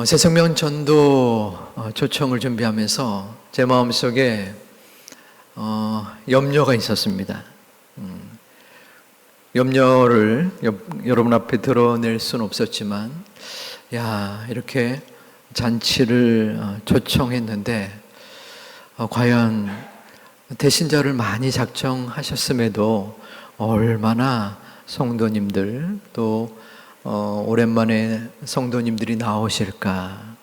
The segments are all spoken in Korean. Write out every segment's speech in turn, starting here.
새생명 전도 초청을 준비하면서 제 마음속에 염려가 있었습니다. 염려를 여러분 앞에 드러낼 수는 없었지만, 이렇게 잔치를 초청했는데 과연 대신자를 많이 작정하셨음에도 얼마나 성도님들 또 오랜만에 성도님들이 나오실까?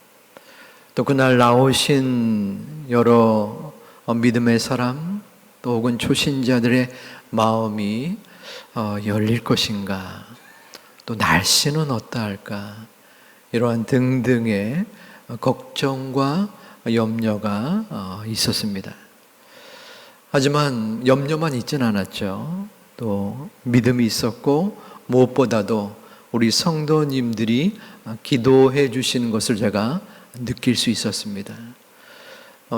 또 그날 나오신 여러 믿음의 사람 또 혹은 초신자들의 마음이 열릴 것인가? 또 날씨는 어떠할까? 이러한 등등의 걱정과 염려가 있었습니다. 하지만 염려만 있지는 않았죠. 또 믿음이 있었고 무엇보다도 우리 성도님들이 기도해 주시는 것을 제가 느낄 수 있었습니다.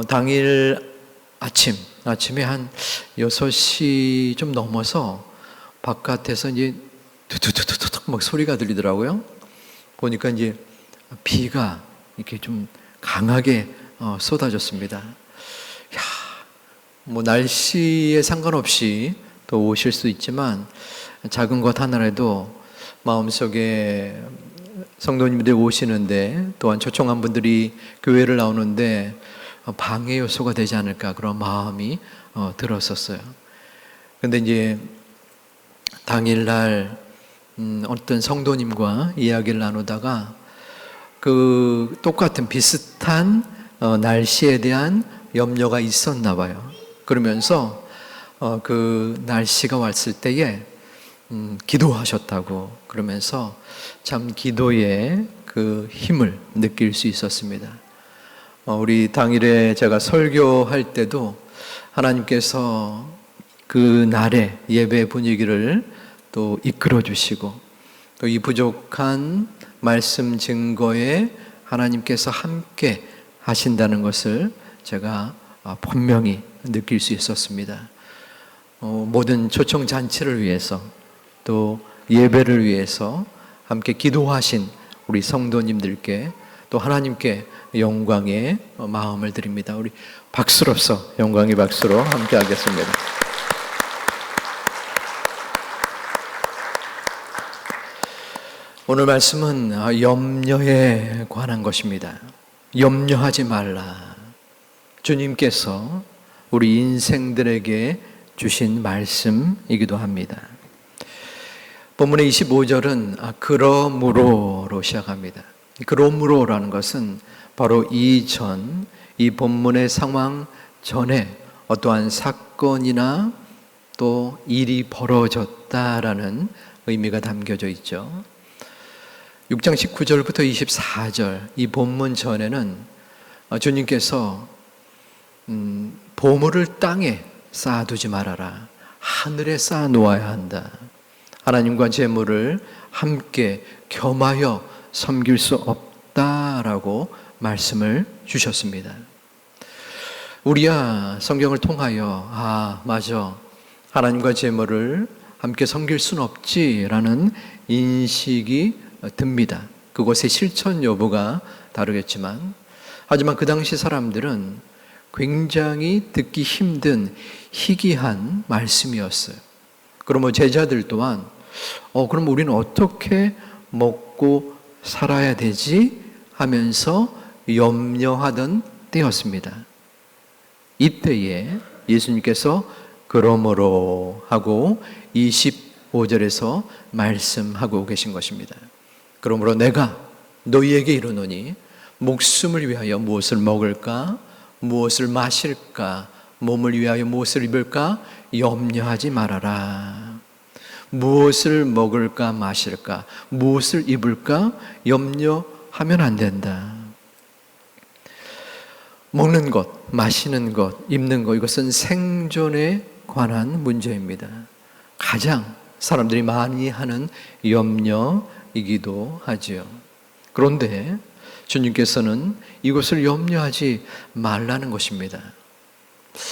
당일 아침에 한 6시 좀 넘어서 바깥에서 이제 두두두두둑 막 소리가 들리더라고요. 보니까 이제 비가 이렇게 좀 강하게 쏟아졌습니다. 뭐 날씨에 상관없이 또 오실 수 있지만 작은 것 하나라도 마음속에 성도님들이 오시는데 또한 초청한 분들이 교회를 나오는데 방해 요소가 되지 않을까 그런 마음이 들었었어요. 근데 이제 당일날 어떤 성도님과 이야기를 나누다가 그 똑같은 비슷한 날씨에 대한 염려가 있었나 봐요. 그러면서 그 날씨가 왔을 때에 기도하셨다고 그러면서 참 기도의 그 힘을 느낄 수 있었습니다. 우리 당일에 제가 설교할 때도 하나님께서 그 날의 예배 분위기를 또 이끌어 주시고 또 이 부족한 말씀 증거에 하나님께서 함께 하신다는 것을 제가 분명히 느낄 수 있었습니다. 모든 초청 잔치를 위해서 또 예배를 위해서 함께 기도하신 우리 성도님들께 또 하나님께 영광의 마음을 드립니다. 우리 박수로서 영광의 박수로 함께 하겠습니다. 오늘 말씀은 염려에 관한 것입니다. 염려하지 말라. 주님께서 우리 인생들에게 주신 말씀이기도 합니다. 본문의 25절은 그러므로로 시작합니다. 그러므로라는 것은 바로 이 본문의 상황 전에 어떠한 사건이나 또 일이 벌어졌다라는 의미가 담겨져 있죠. 6장 19절부터 24절 이 본문 전에는 주님께서 보물을 땅에 쌓아두지 말아라. 하늘에 쌓아놓아야 한다. 하나님과 재물을 함께 겸하여 섬길 수 없다라고 말씀을 주셨습니다. 우리야 성경을 통하여 맞아. 하나님과 재물을 함께 섬길 수는 없지라는 인식이 듭니다. 그것의 실천 여부가 다르겠지만 하지만 그 당시 사람들은 굉장히 듣기 힘든 희귀한 말씀이었어요. 그러면 제자들 또한 그럼 우리는 어떻게 먹고 살아야 되지? 하면서 염려하던 때였습니다. 이때에 예수님께서 그러므로 하고 25절에서 말씀하고 계신 것입니다. 그러므로 내가 너희에게 이르노니 목숨을 위하여 무엇을 먹을까? 무엇을 마실까? 몸을 위하여 무엇을 입을까? 염려하지 말아라. 무엇을 먹을까 마실까? 무엇을 입을까? 염려하면 안 된다. 먹는 것, 마시는 것, 입는 것 이것은 생존에 관한 문제입니다. 가장 사람들이 많이 하는 염려이기도 하지요. 그런데 주님께서는 이것을 염려하지 말라는 것입니다.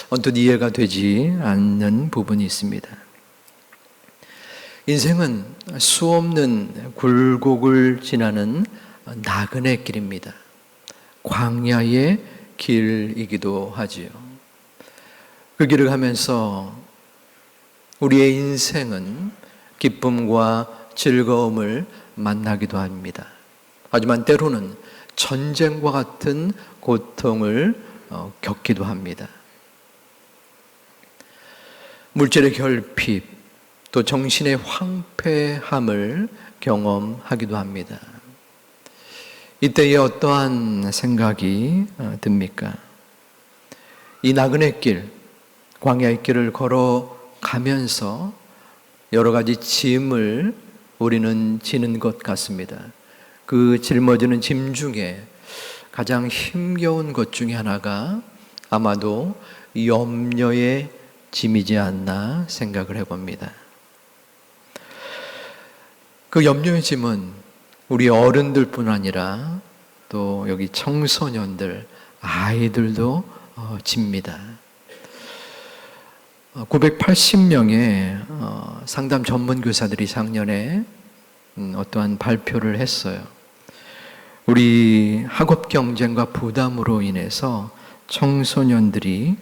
언뜻 이해가 되지 않는 부분이 있습니다. 인생은 수없는 굴곡을 지나는 나그네 길입니다. 광야의 길이기도 하지요. 그 길을 가면서 우리의 인생은 기쁨과 즐거움을 만나기도 합니다. 하지만 때로는 전쟁과 같은 고통을 겪기도 합니다. 물질의 결핍, 또 정신의 황폐함을 경험하기도 합니다. 이때에 어떠한 생각이 듭니까? 이 나그네 길, 광야의 길을 걸어가면서 여러 가지 짐을 우리는 지는 것 같습니다. 그 짊어지는 짐 중에 가장 힘겨운 것 중에 하나가 아마도 염려의 짐이지 않나 생각을 해봅니다. 그 염려의 짐은 우리 어른들뿐 아니라 또 여기 청소년들, 아이들도 집니다. 980명의 상담 전문 교사들이 작년에 어떠한 발표를 했어요. 우리 학업 경쟁과 부담으로 인해서 청소년들이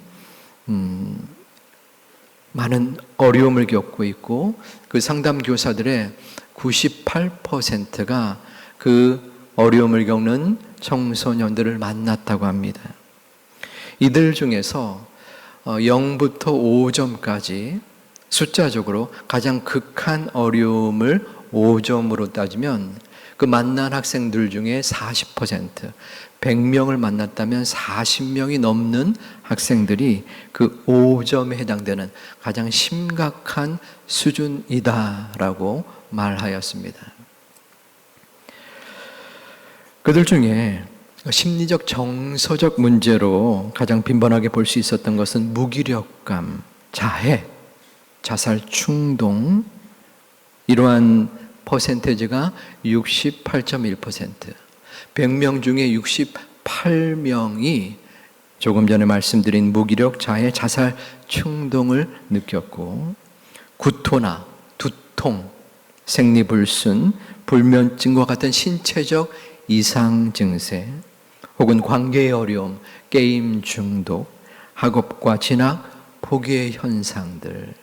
많은 어려움을 겪고 있고 그 상담 교사들의 98%가 그 어려움을 겪는 청소년들을 만났다고 합니다. 이들 중에서 0부터 5점까지 숫자적으로 가장 극한 어려움을 5점으로 따지면 그 만난 학생들 중에 40%, 100명을 만났다면 40명이 넘는 학생들이 그 5점에 해당되는 가장 심각한 수준이다라고 말하였습니다. 그들 중에 심리적 정서적 문제로 가장 빈번하게 볼 수 있었던 것은 무기력감, 자해, 자살 충동, 이러한 퍼센테이지가 68.1%, 100명 중에 68명이 조금 전에 말씀드린 무기력, 자해, 자살 충동을 느꼈고 구토나 두통, 생리불순, 불면증과 같은 신체적 이상 증세, 혹은 관계의 어려움, 게임 중독, 학업과 진학, 포기의 현상들,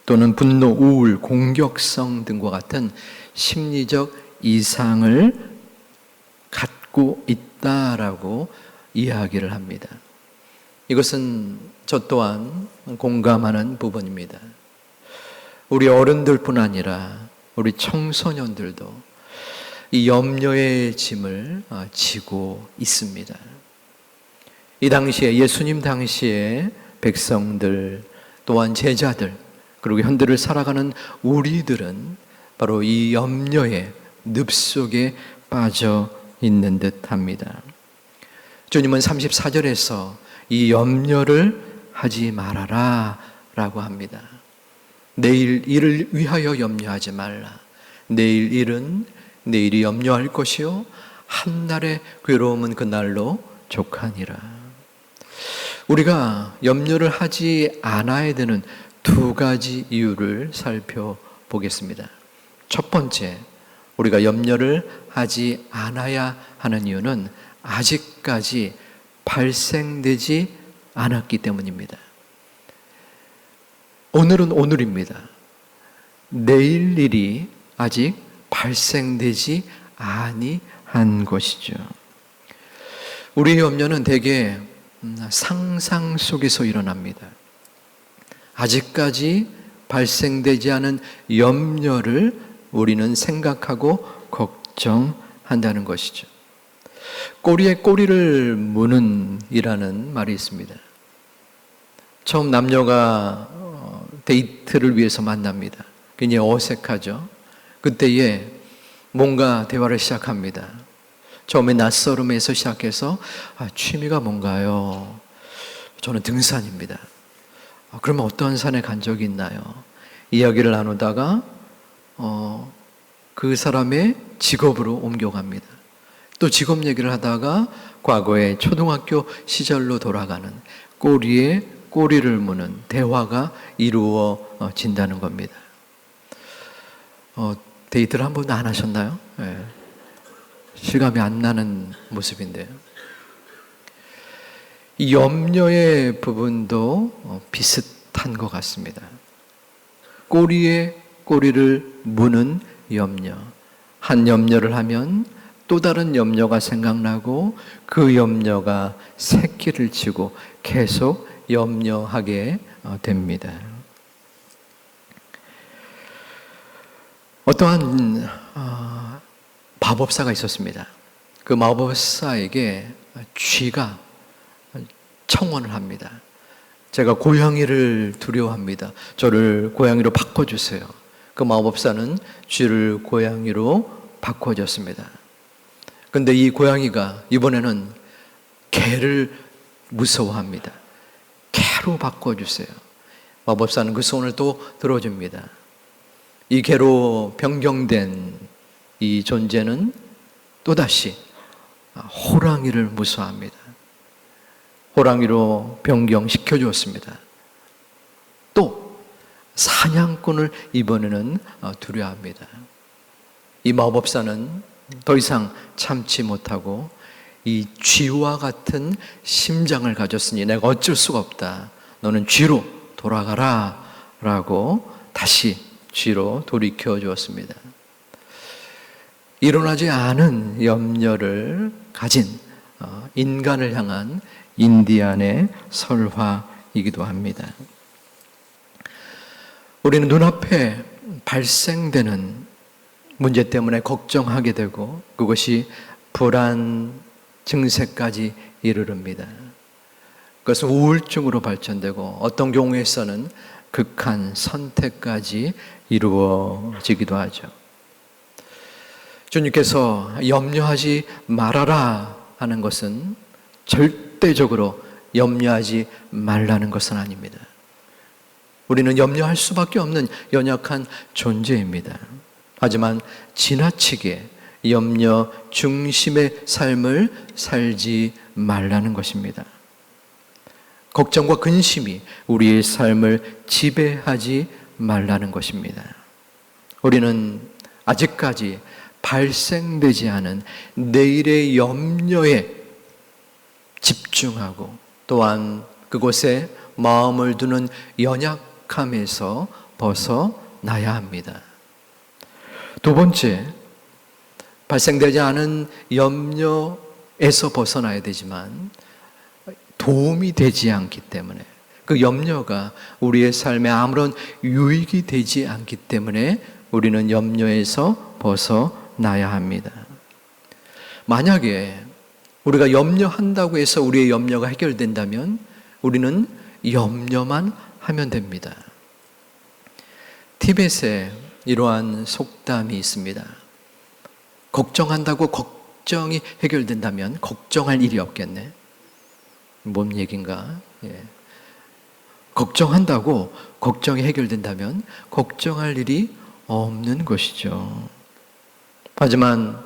또는 분노, 우울, 공격성 등과 같은 심리적 이상을 갖고 있다라고 이야기를 합니다. 이것은 저 또한 공감하는 부분입니다. 우리 어른들뿐 아니라 우리 청소년들도 이 염려의 짐을 지고 있습니다. 이 당시에 예수님 당시에 백성들 또한 제자들 그리고 현대를 살아가는 우리들은 바로 이 염려의 늪 속에 빠져 있는 듯합니다. 주님은 34절에서 이 염려를 하지 말아라 라고 합니다. 내일 일을 위하여 염려하지 말라. 내일 일은 내일이 염려할 것이요 한날의 괴로움은 그날로 족하니라. 우리가 염려를 하지 않아야 되는 두 가지 이유를 살펴보겠습니다. 첫 번째, 우리가 염려를 하지 않아야 하는 이유는 아직까지 발생되지 않았기 때문입니다. 오늘은 오늘입니다. 내일 일이 아직 발생되지 아니한 것이죠. 우리의 염려는 대개 상상 속에서 일어납니다. 아직까지 발생되지 않은 염려를 우리는 생각하고 걱정한다는 것이죠. 꼬리에 꼬리를 무는 이라는 말이 있습니다. 처음 남녀가 데이트를 위해서 만납니다. 굉장히 어색하죠. 그때에 뭔가 대화를 시작합니다. 처음에 낯설음에서 시작해서 취미가 뭔가요? 저는 등산입니다. 그러면 어떤 산에 간 적이 있나요? 이야기를 나누다가 그 사람의 직업으로 옮겨갑니다. 또 직업 얘기를 하다가 과거의 초등학교 시절로 돌아가는 꼬리에 꼬리를 무는 대화가 이루어진다는 겁니다. 데이트를 한 번도 안 하셨나요? 네. 실감이 안 나는 모습인데요. 이 염려의 부분도 비슷한 것 같습니다. 꼬리에 꼬리를 무는 염려. 한 염려를 하면 또 다른 염려가 생각나고 그 염려가 새끼를 치고 계속 염려하게 됩니다. 어떠한 마법사가 있었습니다. 그 마법사에게 쥐가 청원을 합니다. 제가 고양이를 두려워합니다. 저를 고양이로 바꿔주세요. 그 마법사는 쥐를 고양이로 바꿔줬습니다. 근데 이 고양이가 이번에는 개를 무서워합니다. 개로 바꿔주세요. 마법사는 그 소원을 또 들어줍니다. 이 개로 변경된 이 존재는 또다시 호랑이를 무서워합니다. 호랑이로 변경시켜 주었습니다. 또 사냥꾼을 이번에는 두려워합니다. 이 마법사는 더 이상 참지 못하고 이 쥐와 같은 심장을 가졌으니 내가 어쩔 수가 없다. 너는 쥐로 돌아가라 라고 다시 쥐로 돌이켜 주었습니다. 일어나지 않은 염려를 가진 인간을 향한 인디안의 설화이기도 합니다. 우리는 눈앞에 발생되는 문제 때문에 걱정하게 되고 그것이 불안 증세까지 이르릅니다. 그것은 우울증으로 발전되고 어떤 경우에서는 극한 선택까지 이루어지기도 하죠. 주님께서 염려하지 말아라 하는 것은 절대적으로 염려하지 말라는 것은 아닙니다. 우리는 염려할 수밖에 없는 연약한 존재입니다. 하지만 지나치게 염려 중심의 삶을 살지 말라는 것입니다. 걱정과 근심이 우리의 삶을 지배하지 말라는 것입니다. 우리는 아직까지 발생되지 않은 내일의 염려에 집중하고 또한 그곳에 마음을 두는 연약함에서 벗어나야 합니다. 두 번째, 발생되지 않은 염려에서 벗어나야 되지만 도움이 되지 않기 때문에 그 염려가 우리의 삶에 아무런 유익이 되지 않기 때문에 우리는 염려에서 벗어나야 합니다. 만약에 우리가 염려한다고 해서 우리의 염려가 해결된다면 우리는 염려만 하면 됩니다. 티벳에 이러한 속담이 있습니다. 걱정한다고 걱정이 해결된다면 걱정할 일이 없겠네. 뭔 얘기인가? 예. 걱정한다고 걱정이 해결된다면 걱정할 일이 없는 것이죠. 하지만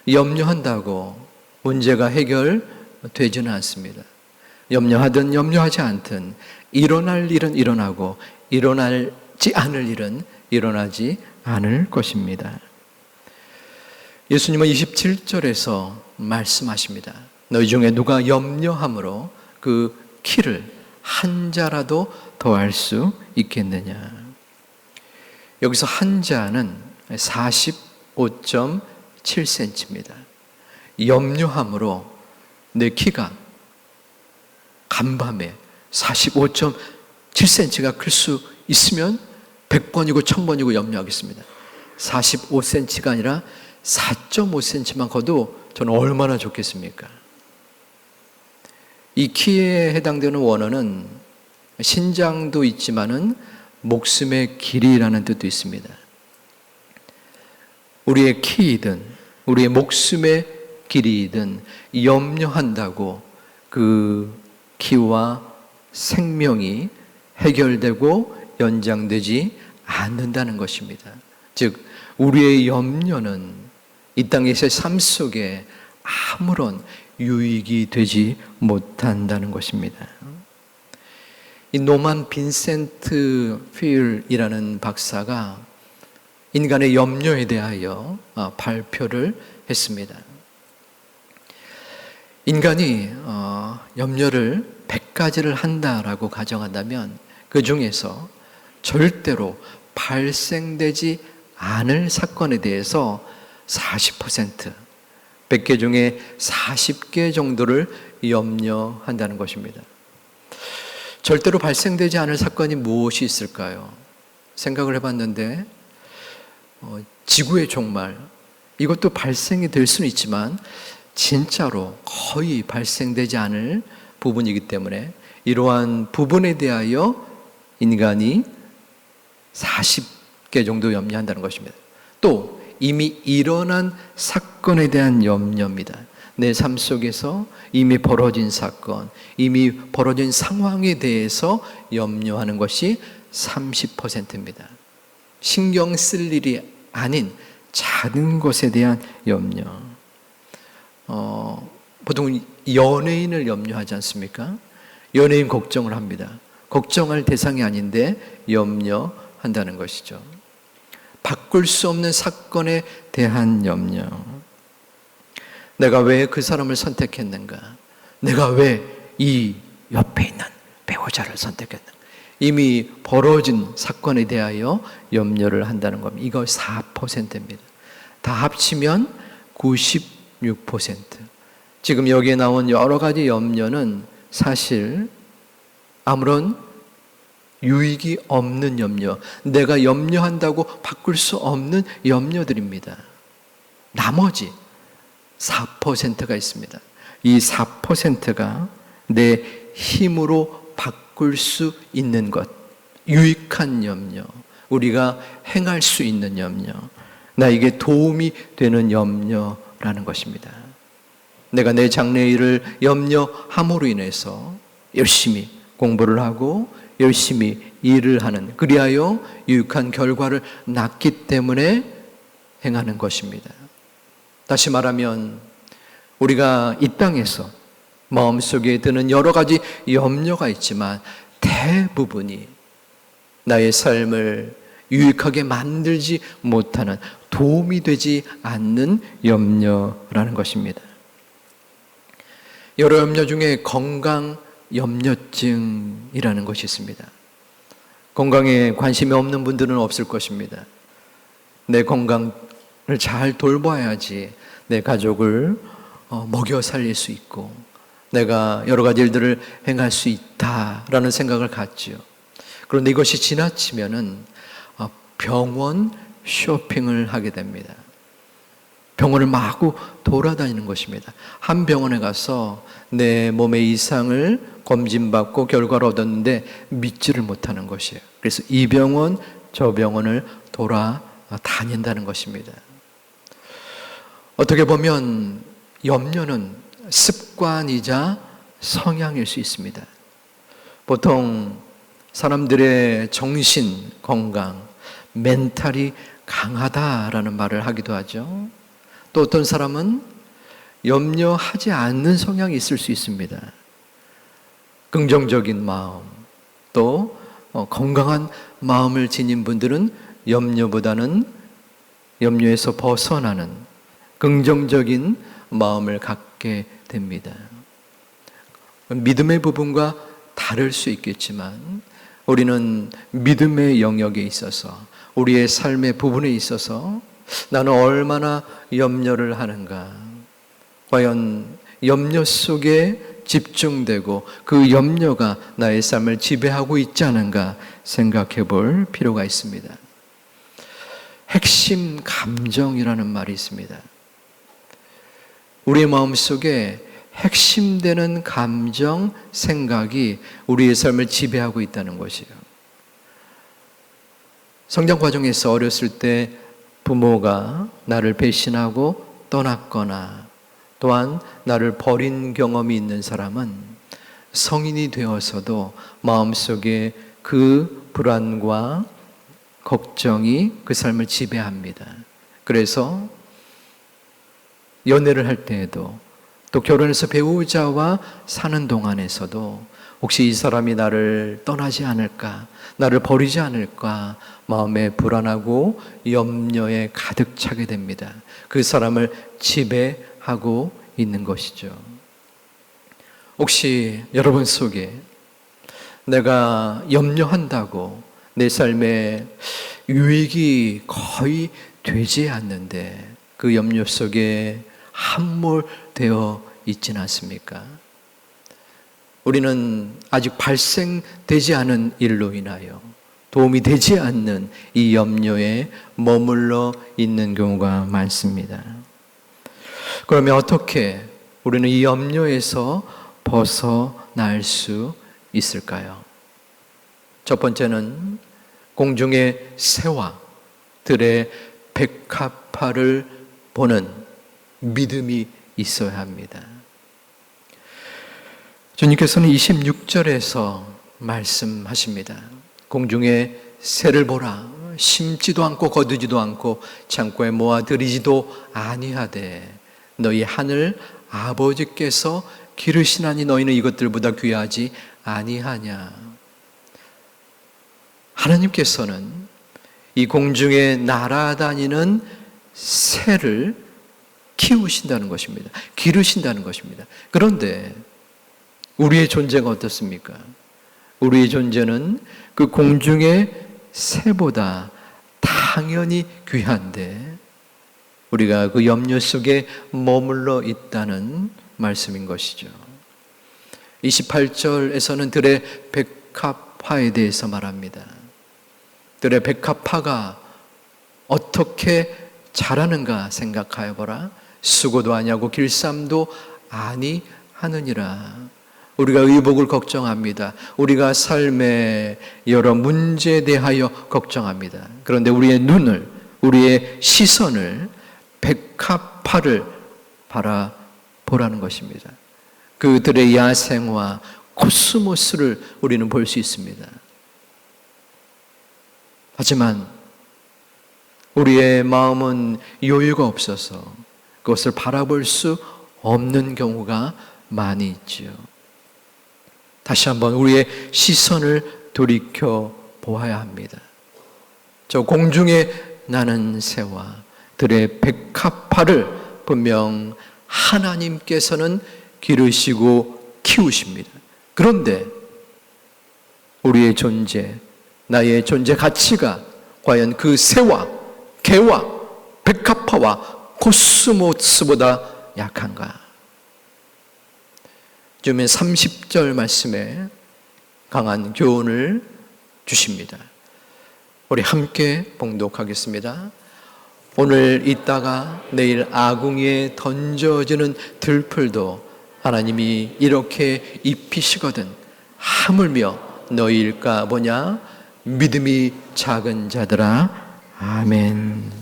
염려한다고 문제가 해결되지는 않습니다. 염려하든 염려하지 않든 일어날 일은 일어나고 일어나지 않을 일은 일어나지 않을 것입니다. 예수님은 27절에서 말씀하십니다. 너희 중에 누가 염려함으로 그 키를 한 자라도 더할 수 있겠느냐. 여기서 한 자는 45.7cm입니다. 염려함으로 내 키가 간밤에 45.7cm가 클 수 있으면 100번이고 1000번이고 염려하겠습니다. 45cm가 아니라 4.5cm만 커도 저는 얼마나 좋겠습니까? 이 키에 해당되는 원어는 신장도 있지만은 목숨의 길이라는 뜻도 있습니다. 우리의 키이든 우리의 목숨의 길이이든 염려한다고 그 키와 생명이 해결되고 연장되지 않는다는 것입니다. 즉 우리의 염려는 이 땅에서의 삶 속에 아무런 유익이 되지 못한다는 것입니다. 이 노만 빈센트 필이라는 박사가 인간의 염려에 대하여 발표를 했습니다. 인간이 염려를 100가지를 한다라고 가정한다면 그 중에서 절대로 발생되지 않을 사건에 대해서 40%, 100개 중에 40개 정도를 염려한다는 것입니다. 절대로 발생되지 않을 사건이 무엇이 있을까요? 생각을 해봤는데 지구의 종말, 이것도 발생이 될 수는 있지만 진짜로 거의 발생되지 않을 부분이기 때문에 이러한 부분에 대하여 인간이 40개 정도 염려한다는 것입니다. 또 이미 일어난 사건에 대한 염려입니다. 내 삶 속에서 이미 벌어진 사건, 이미 벌어진 상황에 대해서 염려하는 것이 30%입니다. 신경 쓸 일이 아닌 작은 것에 대한 염려. 보통 연예인을 염려하지 않습니까? 연예인 걱정을 합니다. 걱정할 대상이 아닌데 염려한다는 것이죠. 바꿀 수 없는 사건에 대한 염려. 내가 왜 그 사람을 선택했는가? 내가 왜 이 옆에 있는 배우자를 선택했는가? 이미 벌어진 사건에 대하여 염려를 한다는 겁니다. 이거 4%입니다. 다 합치면 96%. 지금 여기에 나온 여러 가지 염려는 사실 아무런 유익이 없는 염려, 내가 염려한다고 바꿀 수 없는 염려들입니다. 나머지 4%가 있습니다. 이 4%가 내 힘으로 바꿀 수 있는 것, 유익한 염려, 우리가 행할 수 있는 염려, 나에게 도움이 되는 염려라는 것입니다. 내가 내 장래의 일을 염려함으로 인해서 열심히 공부를 하고 열심히 일을 하는, 그리하여 유익한 결과를 낳기 때문에 행하는 것입니다. 다시 말하면 우리가 이 땅에서 마음속에 드는 여러 가지 염려가 있지만 대부분이 나의 삶을 유익하게 만들지 못하는, 도움이 되지 않는 염려라는 것입니다. 여러 염려 중에 건강 염려증이라는 것이 있습니다. 건강에 관심이 없는 분들은 없을 것입니다. 내 건강을 잘 돌봐야지 내 가족을 먹여 살릴 수 있고 내가 여러 가지 일들을 행할 수 있다라는 생각을 갖지요. 그런데 이것이 지나치면은 병원 쇼핑을 하게 됩니다. 병원을 마구 돌아다니는 것입니다. 한 병원에 가서 내 몸의 이상을 검진받고 결과를 얻었는데 믿지를 못하는 것이에요. 그래서 이 병원 저 병원을 돌아다닌다는 것입니다. 어떻게 보면 염려는 습관이자 성향일 수 있습니다. 보통 사람들의 정신 건강, 멘탈이 강하다라는 말을 하기도 하죠. 또 어떤 사람은 염려하지 않는 성향이 있을 수 있습니다. 긍정적인 마음, 또 건강한 마음을 지닌 분들은 염려보다는 염려에서 벗어나는 긍정적인 마음을 갖게 됩니다. 믿음의 부분과 다를 수 있겠지만 우리는 믿음의 영역에 있어서, 우리의 삶의 부분에 있어서 나는 얼마나 염려를 하는가, 과연 염려 속에 집중되고 그 염려가 나의 삶을 지배하고 있지 않은가 생각해 볼 필요가 있습니다. 핵심 감정이라는 말이 있습니다. 우리의 마음속에 핵심되는 감정, 생각이 우리의 삶을 지배하고 있다는 것이에요. 성장 과정에서 어렸을 때 부모가 나를 배신하고 떠났거나 또한 나를 버린 경험이 있는 사람은 성인이 되어서도 마음속에 그 불안과 걱정이 그 삶을 지배합니다. 그래서 연애를 할 때에도 또 결혼해서 배우자와 사는 동안에서도 혹시 이 사람이 나를 떠나지 않을까, 나를 버리지 않을까 마음에 불안하고 염려에 가득 차게 됩니다. 그 사람을 지배하고 있는 것이죠. 혹시 여러분 속에 내가 염려한다고 내 삶에 유익이 거의 되지 않는데 그 염려 속에 함몰되어 있지는 않습니까? 우리는 아직 발생되지 않은 일로 인하여 도움이 되지 않는 이 염려에 머물러 있는 경우가 많습니다. 그러면 어떻게 우리는 이 염려에서 벗어날 수 있을까요? 첫 번째는 공중의 새와 들의 백합화를 보는 믿음이 있어야 합니다. 주님께서는 26절에서 말씀하십니다. 공중의 새를 보라. 심지도 않고 거두지도 않고 창고에 모아들이지도 아니하되 너희 하늘 아버지께서 기르시나니 너희는 이것들보다 귀하지 아니하냐. 하나님께서는 이 공중에 날아다니는 새를 키우신다는 것입니다. 기르신다는 것입니다. 그런데 우리의 존재가 어떻습니까? 우리의 존재는 그 공중의 새보다 당연히 귀한데 우리가 그 염려 속에 머물러 있다는 말씀인 것이죠. 28절에서는 들의 백합화에 대해서 말합니다. 들의 백합화가 어떻게 자라는가 생각하여 보라. 수고도 아니하고 길쌈도 아니하느니라. 우리가 의복을 걱정합니다. 우리가 삶의 여러 문제에 대하여 걱정합니다. 그런데 우리의 눈을, 우리의 시선을 백합화를 바라보라는 것입니다. 그들의 야생화, 코스모스를 우리는 볼 수 있습니다. 하지만 우리의 마음은 여유가 없어서 그것을 바라볼 수 없는 경우가 많이 있지요. 다시 한번 우리의 시선을 돌이켜 보아야 합니다. 저 공중에 나는 새와 들의 백합화를 분명 하나님께서는 기르시고 키우십니다. 그런데 우리의 존재, 나의 존재 가치가 과연 그 새와 개와 백합화와 코스모스보다 약한가? 주님은 30절 말씀에 강한 교훈을 주십니다. 우리 함께 봉독하겠습니다. 오늘 있다가 내일 아궁이에 던져지는 들풀도 하나님이 이렇게 입히시거든 하물며 너희일까 보냐. 믿음이 작은 자들아. 아멘.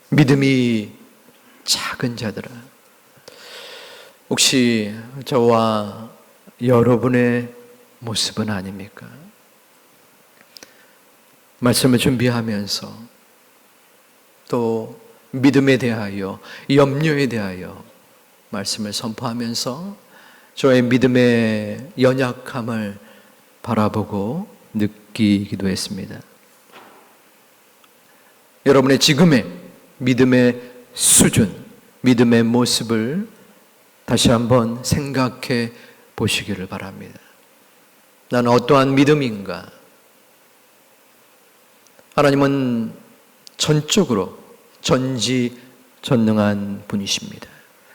믿음이 작은 자들아. 혹시 저와 여러분의 모습은 아닙니까? 말씀을 준비하면서 또 믿음에 대하여, 염려에 대하여 말씀을 선포하면서 저의 믿음의 연약함을 바라보고 느끼기도 했습니다. 여러분의 지금의 믿음의 수준, 믿음의 모습을 다시 한번 생각해 보시기를 바랍니다. 나는 어떠한 믿음인가? 하나님은 전적으로 전지전능한 분이십니다.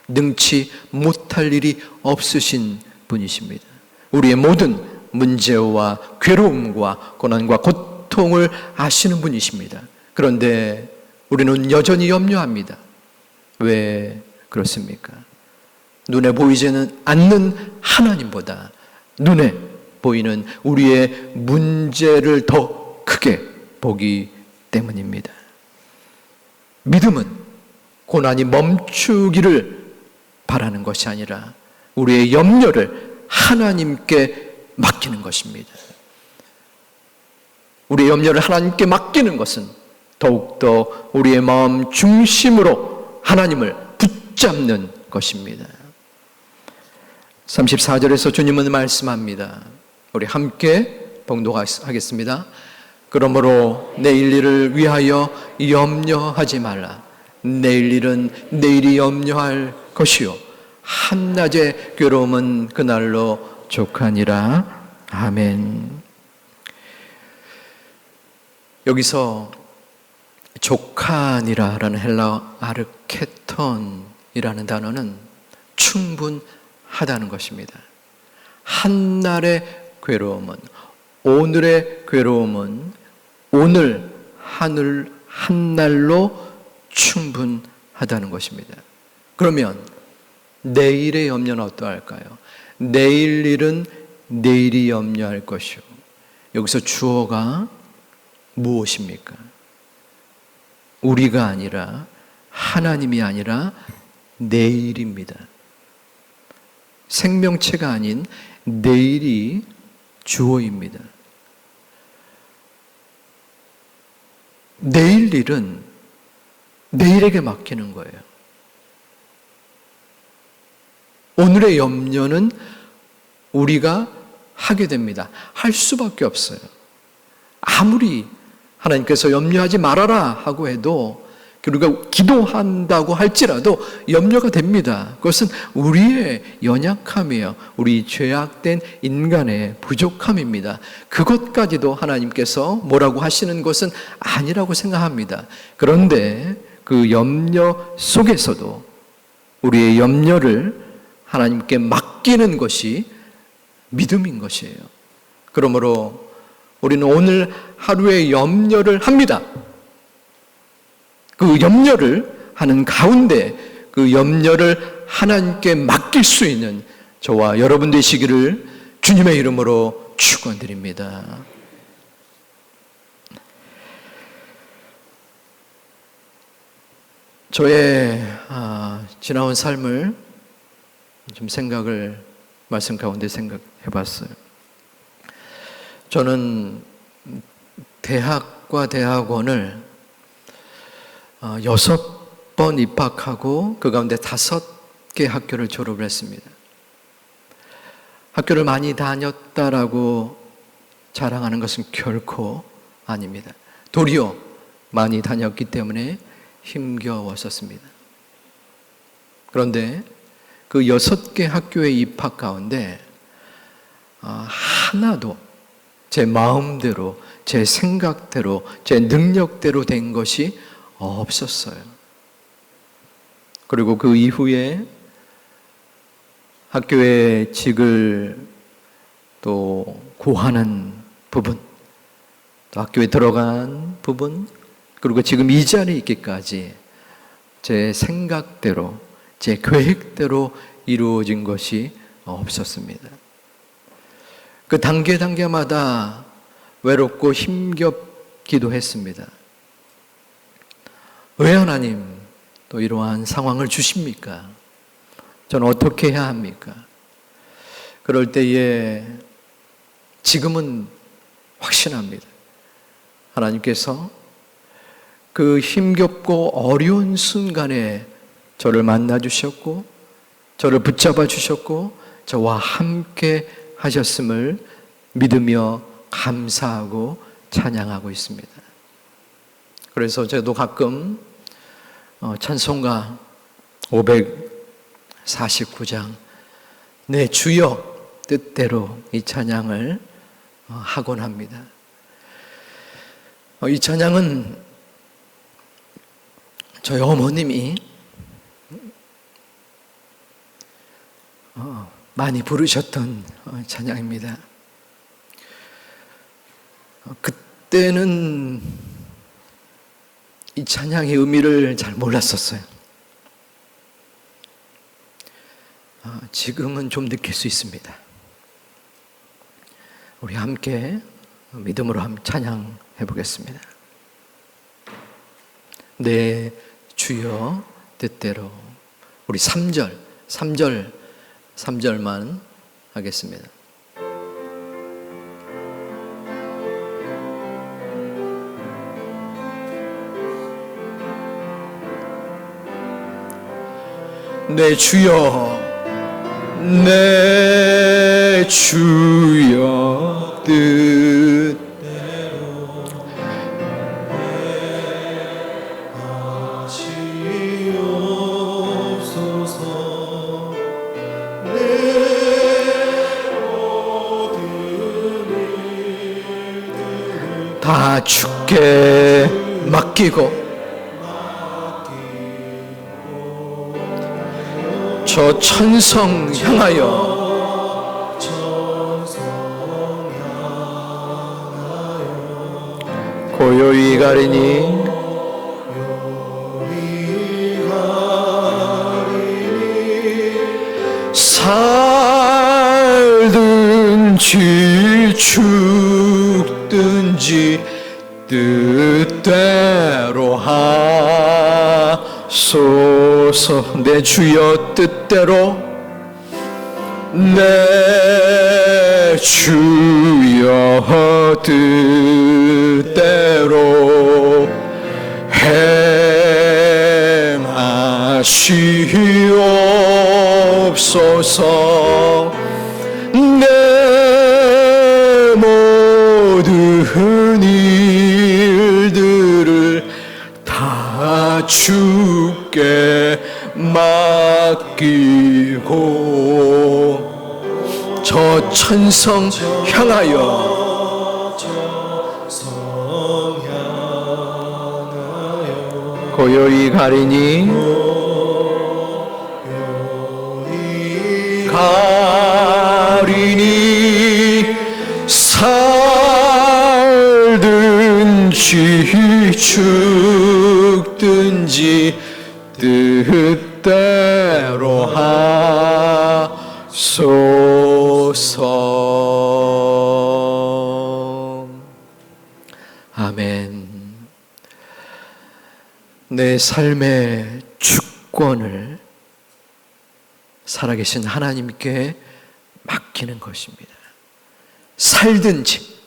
능치 못할 일이 없으신 분이십니다. 우리의 모든 문제와 괴로움과 고난과 고통을 아시는 분이십니다. 그런데 우리는 여전히 염려합니다. 왜 그렇습니까? 눈에 보이지는 않는 하나님보다 눈에 보이는 우리의 문제를 더 크게 보기 때문입니다. 믿음은 고난이 멈추기를 바라는 것이 아니라 우리의 염려를 하나님께 맡기는 것입니다. 우리의 염려를 하나님께 맡기는 것은 더욱더 우리의 마음 중심으로 하나님을 붙잡는 것입니다. 34절에서 주님은 말씀합니다. 우리 함께 봉독하겠습니다. 그러므로 내일 일을 위하여 염려하지 말라. 내일 일은 내일이 염려할 것이요 한낮의 괴로움은 그날로 족하니라. 아멘. 여기서 족하니라라는 헬라어 아르케톤이라는 단어는 충분하다는 것입니다. 한날의 괴로움은, 오늘의 괴로움은 오늘 하늘 한날로 충분하다는 것입니다. 그러면 내일의 염려는 어떠할까요? 내일 일은 내일이 염려할 것이요. 여기서 주어가 무엇입니까? 우리가 아니라, 하나님이 아니라 내일입니다. 생명체가 아닌 내일이 주어입니다. 내일 일은 내일에게 맡기는 거예요. 오늘의 염려는 우리가 하게 됩니다. 할 수밖에 없어요. 아무리 하나님께서 염려하지 말아라 하고 해도, 우리가 기도한다고 할지라도 염려가 됩니다. 그것은 우리의 연약함이에요. 우리 죄악된 인간의 부족함입니다. 그것까지도 하나님께서 뭐라고 하시는 것은 아니라고 생각합니다. 그런데 그 염려 속에서도 우리의 염려를 하나님께 맡기는 것이 믿음인 것이에요. 그러므로 우리는 오늘 하루의 염려를 합니다. 그 염려를 하는 가운데 그 염려를 하나님께 맡길 수 있는 저와 여러분 되시기를 주님의 이름으로 축원드립니다. 저의 지나온 삶을 좀 말씀 가운데 생각해 봤어요. 저는 대학과 대학원을 6번 입학하고 그 가운데 5개 학교를 졸업을 했습니다. 학교를 많이 다녔다라고 자랑하는 것은 결코 아닙니다. 도리어 많이 다녔기 때문에 힘겨웠었습니다. 그런데 그 6개 학교의 입학 가운데 하나도 제 마음대로, 제 생각대로, 제 능력대로 된 것이 없었어요. 그리고 그 이후에 학교의 직을 또 구하는 부분, 또 학교에 들어간 부분, 그리고 지금 이 자리에 있기까지 제 생각대로, 제 계획대로 이루어진 것이 없었습니다. 그 단계마다 외롭고 힘겹기도 했습니다. 왜 하나님 또 이러한 상황을 주십니까? 저는 어떻게 해야 합니까? 그럴 때에 지금은 확신합니다. 하나님께서 그 힘겹고 어려운 순간에 저를 만나 주셨고, 저를 붙잡아 주셨고, 저와 함께 하셨음을 믿으며 감사하고 찬양하고 있습니다. 그래서 저도 가끔 찬송가 549장 내 주여 뜻대로 이 찬양을 하곤 합니다. 이 찬양은 저희 어머님이 많이 부르셨던 찬양입니다. 그때는 이 찬양의 의미를 잘 몰랐었어요. 지금은 좀 느낄 수 있습니다. 우리 함께 믿음으로 한번 찬양해 보겠습니다. 내 주여 뜻대로. 우리 3절만 하겠습니다. 내 주여, 내 주여 뜻대로 하시옵소서. 주께 맡기고 저 천성 향하여 고요히 가리니 살든지 죽든지 뜻대로 하소서. 내 주여 뜻대로, 내 주여 뜻대로 행하시옵소서. 내 모든 일들을 다 주께 맡기고 저 천성 향하여 고요히 가리니 살든지 죽든지 뜻대로 하소서. 아멘. 내 삶의 주권을 살아계신 하나님께 맡기는 것입니다. 살든지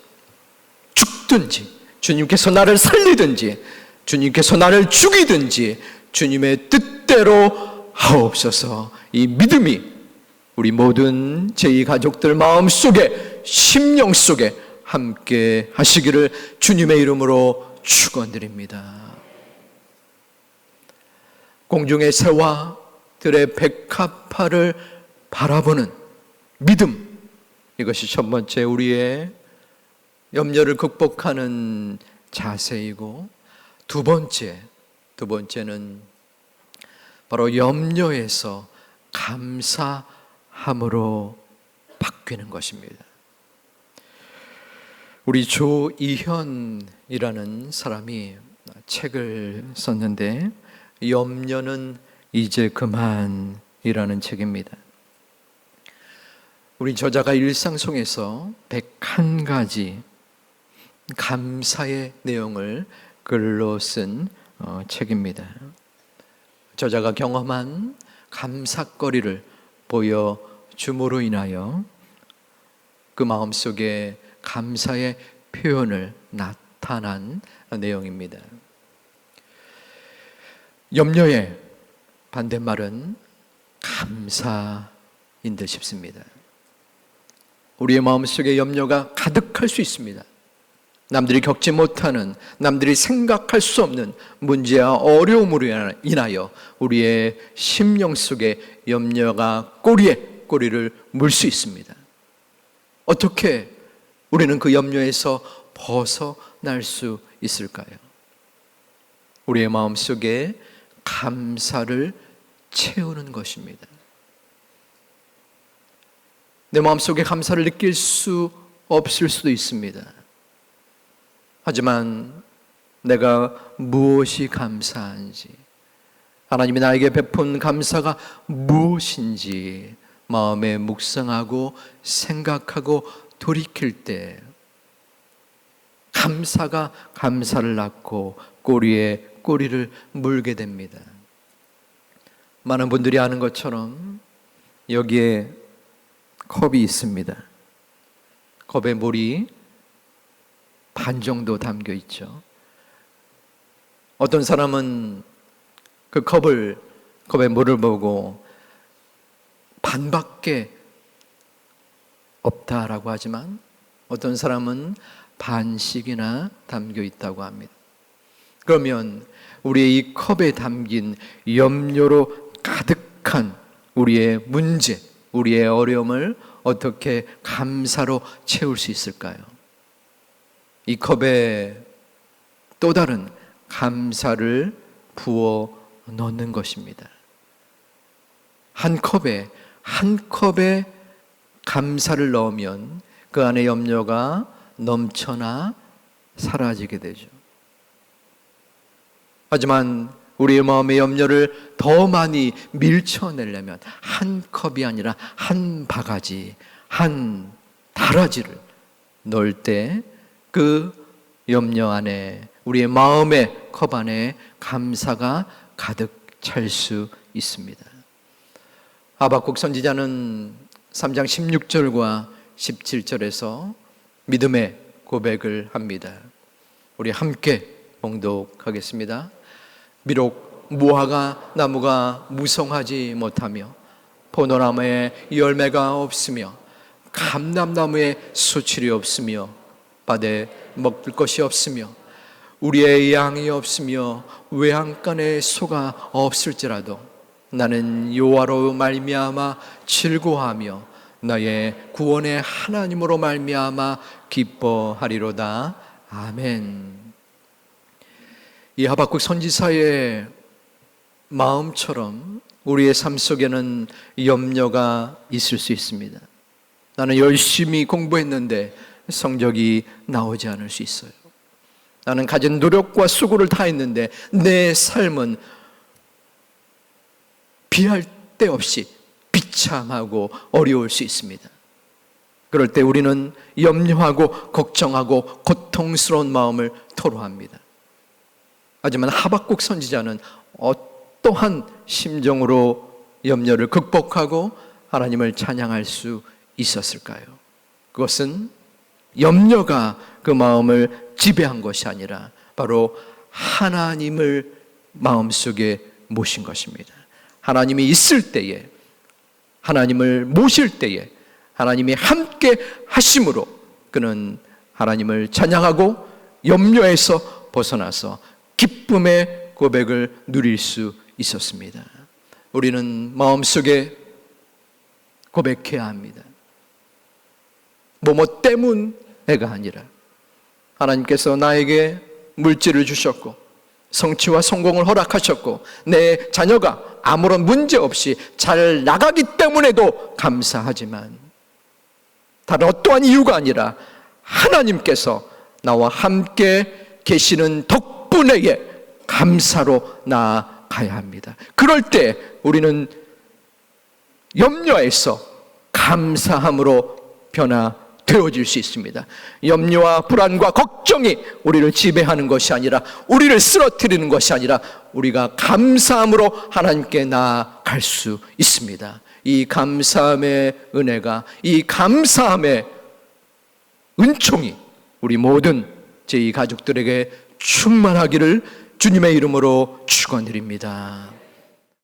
죽든지, 주님께서 나를 살리든지 주님께서 나를 죽이든지 주님의 뜻대로 하옵소서. 이 믿음이 우리 모든 제2가족들 마음속에, 심령 속에 함께 하시기를 주님의 이름으로 축원드립니다. 공중의 새와 들의 백합화를 바라보는 믿음, 이것이 첫 번째 우리의 염려를 극복하는 자세이고, 두 번째는 바로 염려에서 감사함으로 바뀌는 것입니다. 우리 조이현이라는 사람이 책을 썼는데, 염려는 이제 그만이라는 책입니다. 우리 저자가 일상 속에서 101가지 감사의 내용을 글로 쓴 책입니다. 저자가 경험한 감사거리를 보여줌으로 인하여 그 마음속에 감사의 표현을 나타난 내용입니다. 염려의 반대말은 감사인 듯 싶습니다. 우리의 마음속에 염려가 가득할 수 있습니다. 남들이 겪지 못하는, 남들이 생각할 수 없는 문제와 어려움으로 인하여 우리의 심령 속에 염려가 꼬리에 꼬리를 물 수 있습니다. 어떻게 우리는 그 염려에서 벗어날 수 있을까요? 우리의 마음속에 감사를 채우는 것입니다. 내 마음속에 감사를 느낄 수 없을 수도 있습니다. 하지만 내가 무엇이 감사한지, 하나님이 나에게 베푼 감사가 무엇인지 마음에 묵상하고 생각하고 돌이킬 때 감사가 감사를 낳고 꼬리에 꼬리를 물게 됩니다. 많은 분들이 아는 것처럼 여기에 컵이 있습니다. 컵에 물이 반 정도 담겨 있죠. 어떤 사람은 그 컵에 물을 보고 반밖에 없다라고 하지만 어떤 사람은 반씩이나 담겨 있다고 합니다. 그러면 우리의 이 컵에 담긴 염려로 가득한 우리의 문제, 우리의 어려움을 어떻게 감사로 채울 수 있을까요? 이 컵에 또 다른 감사를 부어 넣는 것입니다. 한 컵에 감사를 넣으면 그 안에 염려가 넘쳐나 사라지게 되죠. 하지만 우리의 마음의 염려를 더 많이 밀쳐내려면 한 컵이 아니라 한 바가지, 한 다라지를 넣을 때 그 염려 안에, 우리의 마음의 컵 안에 감사가 가득 찰 수 있습니다. 하박국 선지자는 3장 16절과 17절에서 믿음의 고백을 합니다. 우리 함께 봉독하겠습니다. 비록 무화과 나무가 무성하지 못하며 포도나무에 열매가 없으며 감람나무에 수출이 없으며 밭에 먹을 것이 없으며 우리의 양이 없으며 외양간에 소가 없을지라도 나는 여호와로 말미암아 즐거워하며 나의 구원의 하나님으로 말미암아 기뻐하리로다. 아멘. 이 하박국 선지자의 마음처럼 우리의 삶 속에는 염려가 있을 수 있습니다. 나는 열심히 공부했는데 성적이 나오지 않을 수 있어요. 나는 가진 노력과 수고를 다했는데 내 삶은 비할 데 없이 비참하고 어려울 수 있습니다. 그럴 때 우리는 염려하고 걱정하고 고통스러운 마음을 토로합니다. 하지만 하박국 선지자는 어떠한 심정으로 염려를 극복하고 하나님을 찬양할 수 있었을까요? 그것은 염려가 그 마음을 지배한 것이 아니라 바로 하나님을 마음속에 모신 것입니다. 하나님이 있을 때에, 하나님을 모실 때에 하나님이 함께 하심으로 그는 하나님을 찬양하고 염려에서 벗어나서 기쁨의 고백을 누릴 수 있었습니다. 우리는 마음속에 고백해야 합니다. 뭐뭐 때문에가 아니라 하나님께서 나에게 물질을 주셨고 성취와 성공을 허락하셨고 내 자녀가 아무런 문제 없이 잘 나가기 때문에도 감사하지만 다른 어떠한 이유가 아니라 하나님께서 나와 함께 계시는 덕분에 감사로 나아가야 합니다. 그럴 때 우리는 염려에서 감사함으로 변화되어질 수 있습니다. 염려와 불안과 걱정이 우리를 지배하는 것이 아니라, 우리를 쓰러뜨리는 것이 아니라 우리가 감사함으로 하나님께 나아갈 수 있습니다. 이 감사함의 은혜가, 이 감사함의 은총이 우리 모든 제2 가족들에게 충만하기를 주님의 이름으로 축원드립니다.